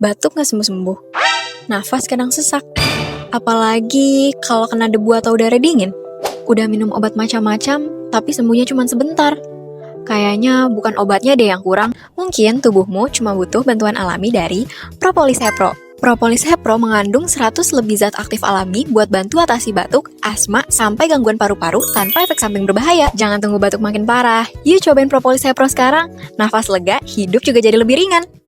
batuk nggak sembuh-sembuh. Nafas kadang sesak. Apalagi kalau kena debu atau udara dingin. Udah minum obat macam-macam, tapi sembuhnya cuma sebentar. Kayaknya bukan obatnya deh yang kurang. Mungkin tubuhmu cuma butuh bantuan alami dari Propolis Hepro. Propolis Hepro mengandung 100 lebih zat aktif alami buat bantu atasi batuk, asma, sampai gangguan paru-paru tanpa efek samping berbahaya. Jangan tunggu batuk makin parah. Yuk cobain Propolis Hepro sekarang. Nafas lega, hidup juga jadi lebih ringan.